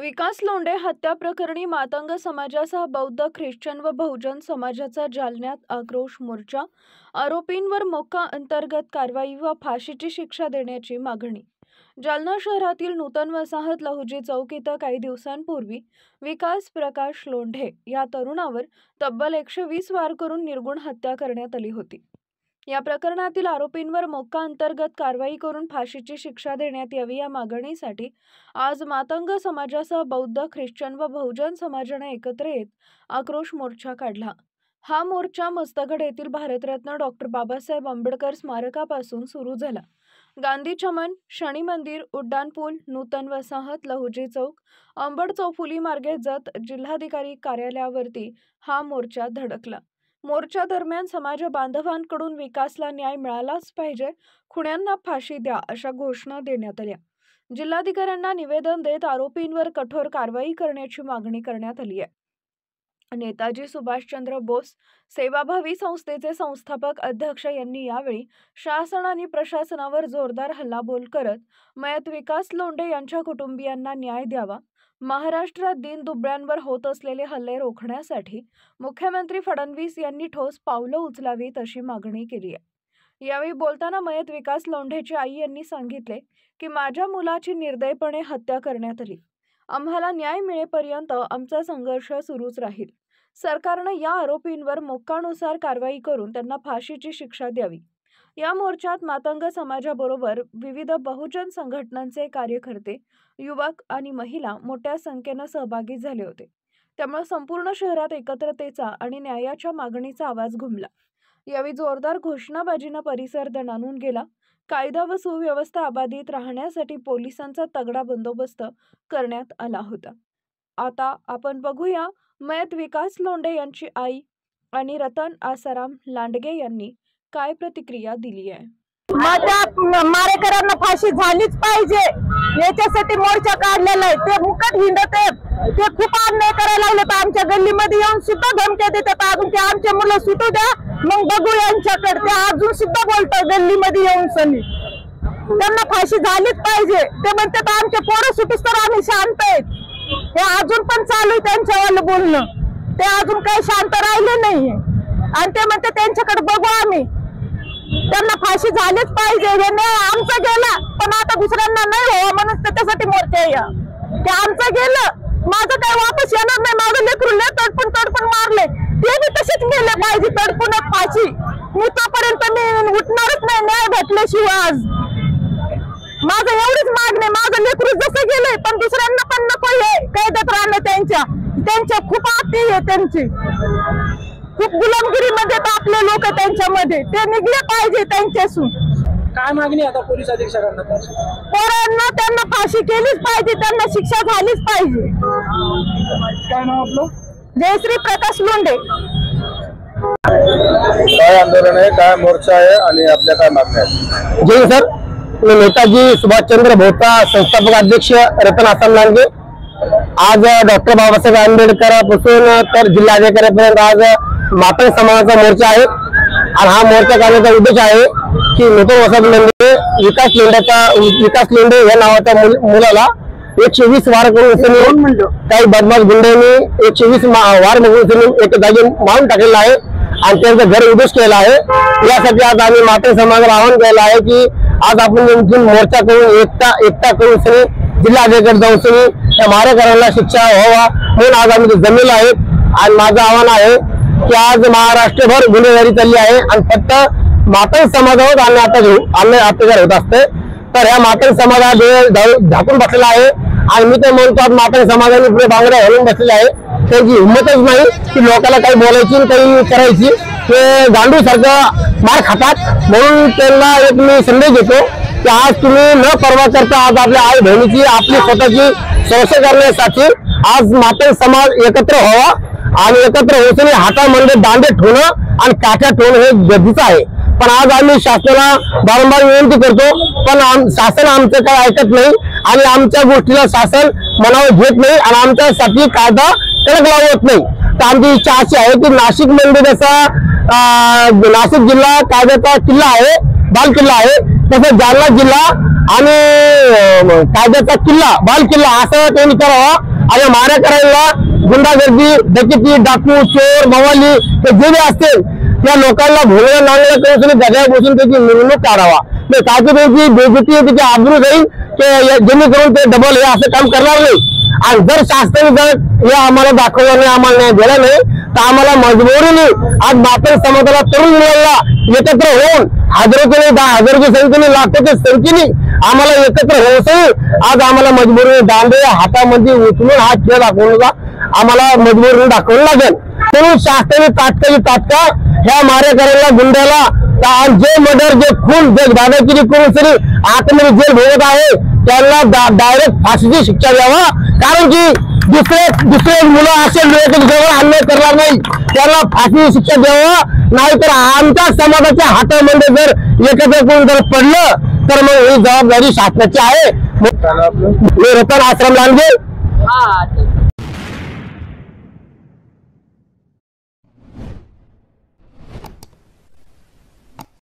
विकास लोंढे हत्या प्रकरणी मातंग समाजासह बौद्ध, ख्रिश्चन व बहुजन समाजाचा जालन्यात आक्रोश मोर्चा। आरोपींवर मोक्का अंतर्गत कारवाई व फाशीची शिक्षा देण्याची मागणी। जालना शहरातील नूतन वसाहत लहुजी चौक इथं काही दिवसांपूर्वी विकास प्रकाश लोंढे या तरुणावर तब्बल 120 वार करून निर्गुण हत्या करण्यात आली होती। या प्रकरणातील आरोपींवर मोक्का अंतर्गत कारवाई करून फाशीची शिक्षा देण्यात यावी या मागणीसाठी आज मातंग समाजासह बौद्ध, ख्रिश्चन व बहुजन समाजाने एकत्र येत आक्रोश मोर्चा काढला। हा मोर्चा मस्तगड येथील भारतरत्न डॉक्टर बाबासाहेब आंबेडकर स्मारकापासून सुरू झाला। गांधी चमन, शनी मंदिर, उड्डाणपूल, नूतन वसाहत लहुजी चौक, अंबड चौफुली मार्गे जत जिल्हाधिकारी कार्यालयावरती हा मोर्चा धडकला। मोर्चा दरम्यान समाज बांधवांकडून विकासला न्याय मिळालाच पाहिजे, खुन्यांना फाशी द्या अशा घोषणा देण्यात आल्या। जिल्हाधिकाऱ्यांना निवेदन देत आरोपींवर कठोर कारवाई करण्याची मागणी करण्यात आली आहे। नेताजी सुभाषचंद्र बोस सेवाभावी संस्थेचे संस्थापक अध्यक्ष यांनी यावेळी शासन आणि प्रशासनावर जोरदार हल्लाबोल करत मयत विकास लोंढे यांच्या कुटुंबियांना न्याय द्यावा, महाराष्ट्रात दीनदुबळ्यांवर होत असलेले हल्ले रोखण्यासाठी मुख्यमंत्री फडणवीस यांनी ठोस पावलं उचलावीत अशी मागणी केली आहे। यावेळी बोलताना मयत विकास लोंढेची आई यांनी सांगितले की माझ्या मुलाची निर्दयपणे हत्या करण्यात आली। आम्हाला न्याय मिळेपर्यंत आमचा संघर्ष सुरूच राहील। सरकारने या आरोपींवर मोक्कानुसार कारवाई करून त्यांना फाशीची शिक्षा द्यावी। या मोर्चात मातंग समाजाबरोबर विविध बहुजन संघटनांचे कार्यकर्ते, युवक आणि महिला मोठ्या संख्येने सहभागी झाले होते। त्यामुळे संपूर्ण शहरात एकत्रतेचा आणि न्यायाच्या मागणीचा आवाज घुमला। यावेळी जोरदार घोषणाबाजीने परिसर दणाणून गेला। कायदा व सुव्यवस्था अबाधित राहण्यासाठी पोलिसांचा तगडा बंदोबस्त करण्यात आला होता। आता आपण बघूया मयत विकास लोंढे यांची आई आणि रतन आसाराम लांडगे यांनी काय प्रतिक्रिया दिली आहे। मारेकरांना फाशी झालीच पाहिजे याच्यासाठी मोर्चा काढलेला आहे। ते मुकट हिंडत आहेत, ते खूप अन्याय करायला लागले। तर आमच्या गल्लीमध्ये येऊन सुद्धा धमक्या देतात, अजून ते आमचे मुलं सुटू द्या मग बघू यांच्याकडे। ते अजून सुद्धा बोलतात गल्लीमध्ये येऊन सनी त्यांना फाशी झालीच पाहिजे। ते म्हणतात आमचे पोरं सुटूस तर आम्ही शांत आहेत। हे अजून पण चालू आहे त्यांच्यावालं बोलणं, ते अजून काही शांत राहिले नाहीये आणि ते म्हणते त्यांच्याकडे बघू आम्ही, त्यांना फाशी झालीच पाहिजे। हे न्याय आमचं गेला पण आता दुसऱ्यांना नाही व्हावं म्हणून त्याच्यासाठी मोर्चा या। ते आमचं गेलं, माझं काही वापस येणार नाही। माझं लेकरू तडपून मारले, ते बी तसेच गेले पाहिजे तडपून फाशी। मी तोपर्यंत मी उठणारच नाही न्याय भेटल्याशिवाय। आज माझं एवढीच मागणी, माझं लेकरू जसं गेलंय पण दुसऱ्यांना पण नको हे कैदात राहणं। त्यांच्या खूप आती आहे, त्यांची खूप गुलामगिरीमध्ये आपले लोक त्यांच्यामध्ये, ते निघले पाहिजे त्यांच्यासून। काय मागणी आता पोलीस अधीक्षकांना? पोरांना त्यांना फाशी केलीच पाहिजे, त्यांना शिक्षा झालीच पाहिजे। काय नाव आपलं? जयश्री प्रकाश लोंढे। काय आंदोलन आहे, काय मोर्चा आहे आणि आपल्या काय मागण्या आहेत? जय सर, मी नेताजी सुभाषचंद्र बोसचा संस्थापक अध्यक्ष रतन आसाराम लांडगे। आज डॉक्टर बाबासाहेब आंबेडकरांपासून तर जिल्हाधिकाऱ्यांपर्यंत आज मातंग समाजाचा मोर्चा आहे आणि हा मोर्चा काढण्याचा उद्देश आहे की नूतन वसाहतीमध्ये विकास लोंढे या नावाच्या मुलाला 120 वार करून काही बदमाश गुंडांनी 120 वार बघून एक जागी मारून टाकलेला आहे आणि त्यांचं घर उद्देश केला आहे। यासाठी आज आम्ही मातंग समाजाला आवाहन केलं आहे की आज आपण मोर्चा करून एकता करून जिल्हाधिकारी जाऊन त्या मारेकरांना शिक्षा व्हावा म्हणून आज आम्ही जमलेलो आहे। आणि माझं आव्हान आहे की आज महाराष्ट्रभर गुन्हेगारी चालली आहे आणि फक्त मातंग समाजावर अत्याचार होत असते। तर ह्या मातंग समाजाला झाकून बसलेला आहे आणि मी तर म्हणतो आज मातंग समाजाने पुढे बांगड्या घालून बसलेले आहे। त्यांची हिंमतच नाही की लोकांना काही बोलायची काही करायची, ते गांडू सारखं मार खातात। म्हणून त्यांना एक मी संदेश देतो की आज तुम्ही न परवा करता आज आपल्या आई बहिणीची आपली स्वतःची संरक्षण करण्यासाठी आज मातंग समाज एकत्र व्हावा आणि एकत्र होऊन हातामध्ये दांडे ठेवणं आणि काठ्या ठेवणं हे गरजेचं आहे। पण आज आम्ही शासनाला वारंवार विनंती करतो पण शासन आमचं काही ऐकत नाही आणि आमच्या गोष्टीला शासन मनावर घेत नाही आणि आमच्यासाठी कायदा कडक लावत नाही। तर आमची इच्छा अशी आहे की नाशिक मध्ये जसा नाशिक जिल्हा कायद्याचा किल्ला आहे, बाल किल्ला आहे, तसं जालना जिल्हा आणि कायद्याचा किल्ला बाल किल्ला असं त्यांनी करावा आणि मारेकऱ्यांना गुंडागर्दी, डकेती, डाकू, चोर, मवाली हे जे असतील त्या लोकांना भोगणं लागलं करून जगा बसून त्याची मिरवणूक काढावा, ताकि त्यांची बेइज्जती त्याची आबरू जाईल जेणेकरून ते डबल हे असं काम करणार नाही. आणि जर शासनाने जर हे आम्हाला दाखवलं नाही, आम्हाला न्याय दिला नाही, तर आम्हाला मजबुरीने आज मातंग समाजाला तरुण मुलांना एकत्र होऊन हजारोच्या 10,000च्या संख्येने, लाखोच्या संख्येने आम्हाला एकत्र होऊन आज आम्हाला मजबुरीने दांडे हातामध्ये उचलून हा खेळ दाखवण्याचा आम्हाला मजबुरीने दाखवलं लागेल. म्हणून शासनाने तात्काळ ह्या मारेकऱ्याला, गुंड्याला, जे मर्डर, जे खून, जे दादागिरी करून सरी आतमध्ये जेल भोगत आहे त्यांना डायरेक्ट फाशीची शिक्षा द्यावा. कारण की दुसरे मुलं असे लोकांवर अन्याय करणार नाही, त्यांना फाशीची शिक्षा द्यावा. नाहीतर आमच्या समाजाच्या हातामध्ये जर एकत्र करून जर पडलं तर मग ही जबाबदारी शासनाची आहे. मी रतन आश्रम लांडगे.